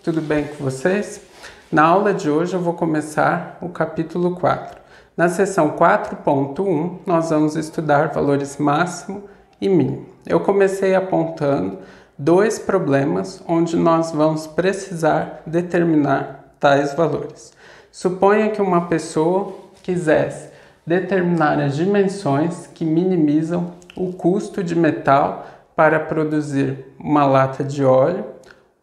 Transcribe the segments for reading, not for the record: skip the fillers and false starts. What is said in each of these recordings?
tudo bem com vocês? Na aula de hoje eu vou começar o capítulo 4. Na seção 4.1 nós vamos estudar valores máximo e mínimo. Eu comecei apontando dois problemas onde nós vamos precisar determinar tais valores. Suponha que uma pessoa quisesse determinar as dimensões que minimizam o custo de metal para produzir uma lata de óleo,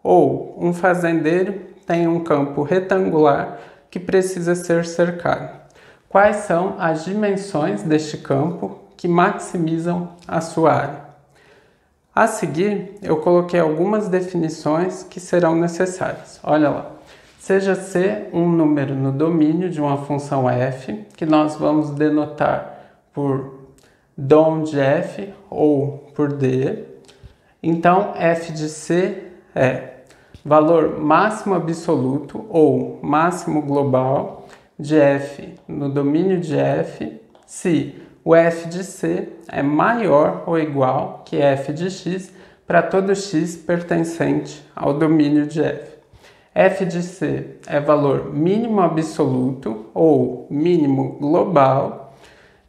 ou um fazendeiro tem um campo retangular que precisa ser cercado. Quais são as dimensões deste campo que maximizam a sua área? A seguir, eu coloquei algumas definições que serão necessárias. Olha lá. Seja C um número no domínio de uma função f, que nós vamos denotar por dom de f ou por d. Então, f de C é valor máximo absoluto ou máximo global de f no domínio de f, se o f de C é maior ou igual que f de x para todo x pertencente ao domínio de f. F de C é valor mínimo absoluto ou mínimo global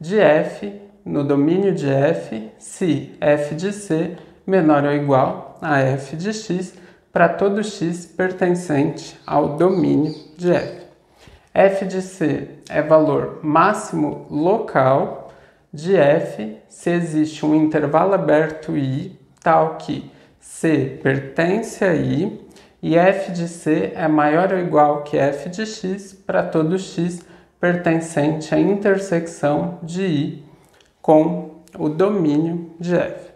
de f no domínio de f, se f de C menor ou igual a f de x para todo x pertencente ao domínio de f. F de C é valor máximo local de f se existe um intervalo aberto I tal que C pertence a I e f de C é maior ou igual que f de x para todo x pertencente à intersecção de I com o domínio de f.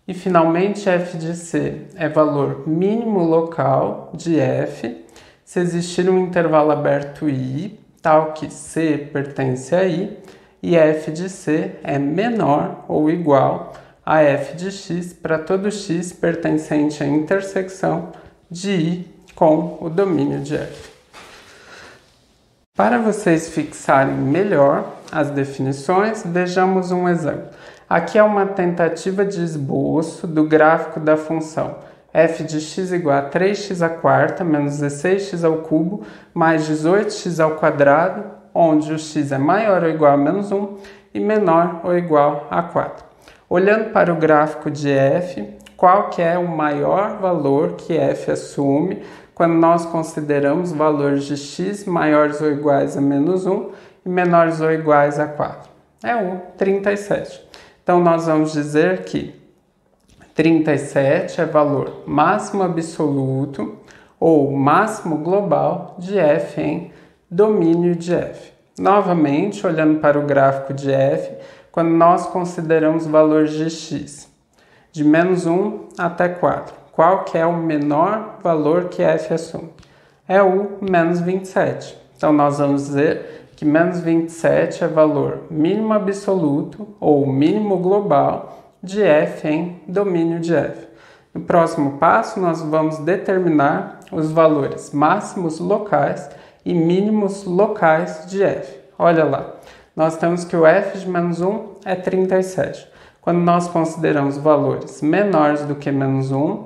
E finalmente f de C é valor mínimo local de f se existir um intervalo aberto I tal que C pertence a I e f de C é menor ou igual a f de x para todo x pertencente à intersecção de I com o domínio de f. Para vocês fixarem melhor as definições, vejamos um exemplo. Aqui é uma tentativa de esboço do gráfico da função f de x igual a 3x à quarta menos 16x ao cubo mais 18x ao quadrado, onde o x é maior ou igual a menos 1 e menor ou igual a 4. Olhando para o gráfico de f, qual que é o maior valor que f assume quando nós consideramos valores de x maiores ou iguais a menos 1 e menores ou iguais a 4? É o 37. Então, nós vamos dizer que 37 é valor máximo absoluto ou máximo global de f em domínio de f. Novamente, olhando para o gráfico de f, quando nós consideramos valores de x, de menos 1 até 4, qual que é o menor valor que f assume? É o menos 27. Então, nós vamos dizer que menos 27 é valor mínimo absoluto ou mínimo global de f em domínio de f. No próximo passo, nós vamos determinar os valores máximos locais e mínimos locais de f. Olha lá, nós temos que o f de menos 1 é 37. Quando nós consideramos valores menores do que menos 1,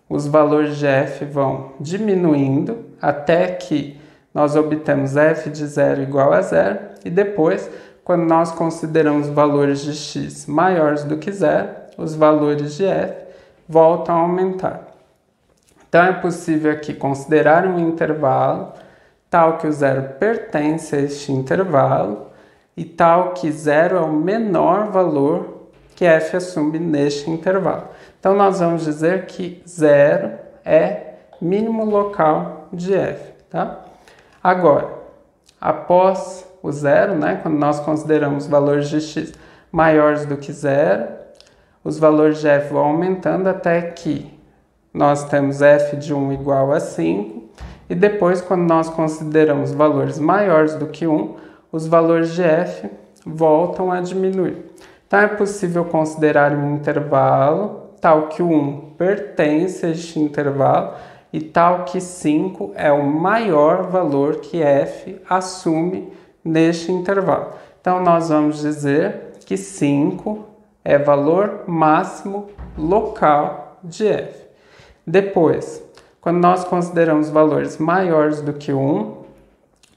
os valores de f vão diminuindo até que nós obtemos f de 0 igual a 0 e depois, quando nós consideramos valores de x maiores do que 0, os valores de f voltam a aumentar. Então, é possível aqui considerar um intervalo tal que o 0 pertence a este intervalo e tal que 0 é o menor valor que f assume neste intervalo. Então, nós vamos dizer que 0 é mínimo local de f, tá? Agora, após o 0, quando nós consideramos valores de x maiores do que 0, os valores de f vão aumentando até que nós temos f de 1 igual a 5, e depois, quando nós consideramos valores maiores do que 1, os valores de f voltam a diminuir. Então, é possível considerar um intervalo tal que o 1 pertence a este intervalo e tal que 5 é o maior valor que f assume neste intervalo. Então, nós vamos dizer que 5 é valor máximo local de f. Depois, Quando nós consideramos valores maiores do que 1,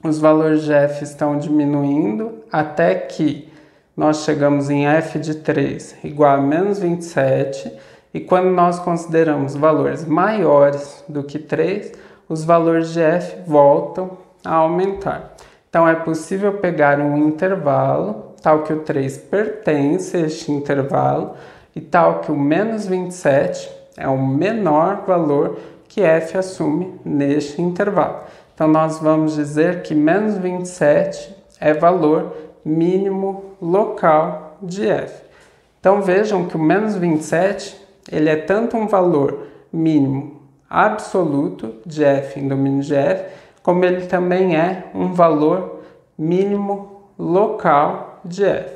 os valores de f estão diminuindo até que nós chegamos em f de 3 igual a menos 27, e quando nós consideramos valores maiores do que 3, os valores de f voltam a aumentar. Então é possível pegar um intervalo, tal que o 3 pertence a este intervalo, e tal que o menos 27 é o menor valor que f assume neste intervalo. Então nós vamos dizer que menos 27 é valor mínimo local de f. Então vejam que o menos 27 ele é tanto um valor mínimo absoluto de f em domínio de f, como ele também é um valor mínimo local de f.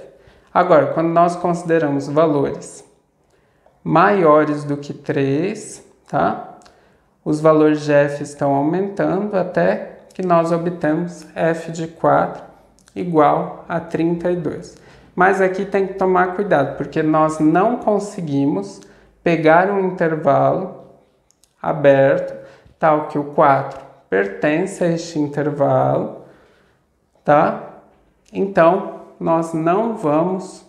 Agora, quando nós consideramos valores maiores do que 3, tá? Os valores de f estão aumentando até que nós obtemos f de 4 igual a 32. Mas aqui tem que tomar cuidado, porque nós não conseguimos pegar um intervalo aberto, tal que o 4 pertence a este intervalo, tá? Então, nós não vamos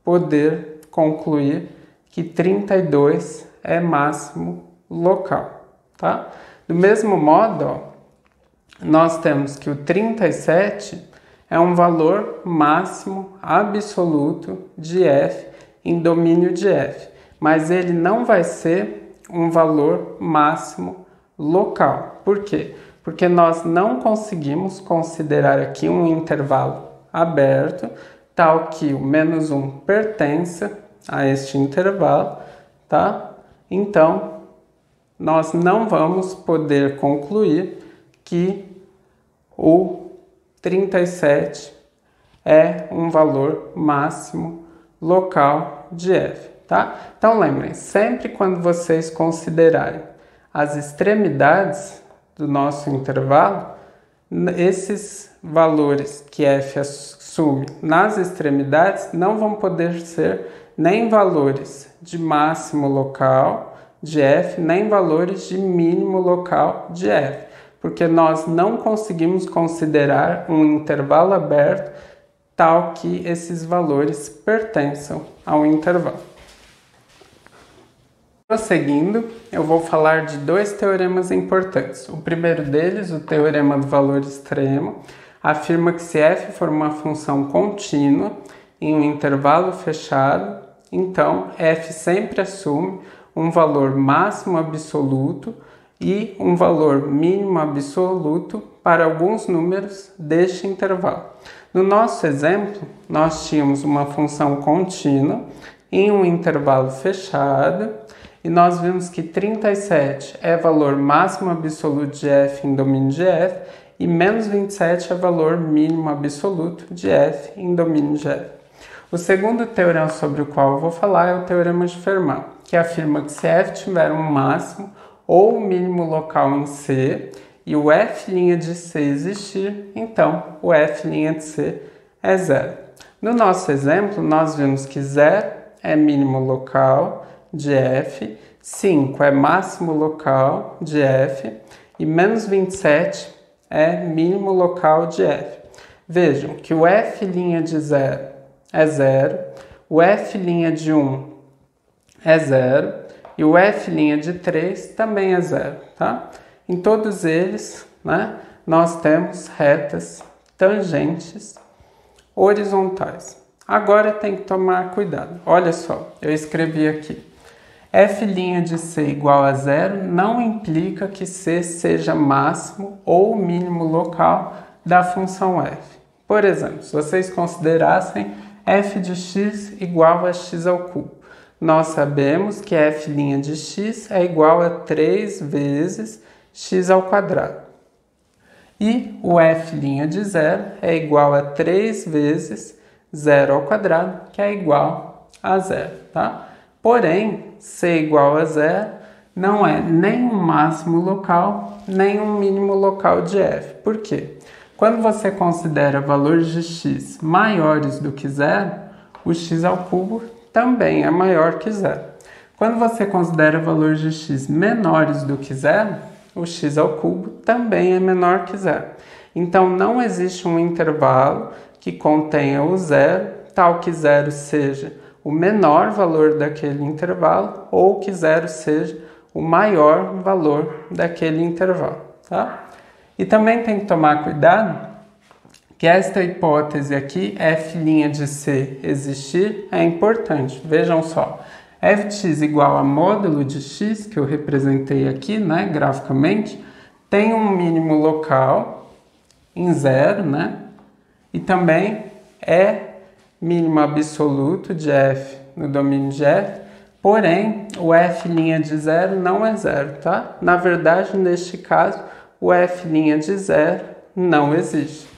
poder concluir que 32 é máximo local. Tá? Do mesmo modo, ó, nós temos que o 37 é um valor máximo absoluto de f em domínio de f, mas ele não vai ser um valor máximo local. Por quê? Porque nós não conseguimos considerar aqui um intervalo aberto, tal que o menos 1 pertença a este intervalo, tá? Então, nós não vamos poder concluir que o 37 é um valor máximo local de f, tá? Então lembrem, sempre quando vocês considerarem as extremidades do nosso intervalo, esses valores que f assume nas extremidades não vão poder ser nem valores de máximo local de f, nem valores de mínimo local de f, porque nós não conseguimos considerar um intervalo aberto tal que esses valores pertençam ao intervalo. Prosseguindo, eu vou falar de dois teoremas importantes. O primeiro deles, o teorema do valor extremo, afirma que se f for uma função contínua em um intervalo fechado, então f sempre assume um valor máximo absoluto e um valor mínimo absoluto para alguns números deste intervalo. No nosso exemplo, nós tínhamos uma função contínua em um intervalo fechado e nós vimos que 37 é valor máximo absoluto de f em domínio de f e menos 27 é valor mínimo absoluto de f em domínio de f. O segundo teorema sobre o qual eu vou falar é o teorema de Fermat, que afirma que se f tiver um máximo ou mínimo local em C e o f' de C existir, então o f' de C é zero. No nosso exemplo, nós vimos que 0 é mínimo local de f, 5 é máximo local de f e menos 27 é mínimo local de f. Vejam que o f' de 0 é 0, o f' de 1 é 0 e o f' de 3 também é 0, tá? Em todos eles, né, nós temos retas tangentes horizontais. Agora tem que tomar cuidado. Olha só, eu escrevi aqui. F' de C igual a 0 não implica que C seja máximo ou mínimo local da função f. Por exemplo, se vocês considerassem f de x igual a x ao cubo, nós sabemos que f' de x é igual a 3 vezes x ao quadrado. E o f' de 0 é igual a 3 vezes 0 ao quadrado, que é igual a 0, tá? Porém, c igual a 0 não é nem um máximo local, nem um mínimo local de f. Por quê? Quando você considera valores de x maiores do que 0, o x ao cubo também é maior que 0. Quando você considera valores de x menores do que 0, o x ao cubo também é menor que zero. Então, não existe um intervalo que contenha o zero, tal que zero seja o menor valor daquele intervalo ou que zero seja o maior valor daquele intervalo, tá? E também tem que tomar cuidado que esta hipótese aqui, f' de c existir, é importante. Vejam só, f de x igual a módulo de x, que eu representei aqui, né, graficamente, tem um mínimo local em zero, né? E também é mínimo absoluto de f no domínio de f, porém o f' de zero não é zero, tá? Na verdade, neste caso, o f' de zero não existe.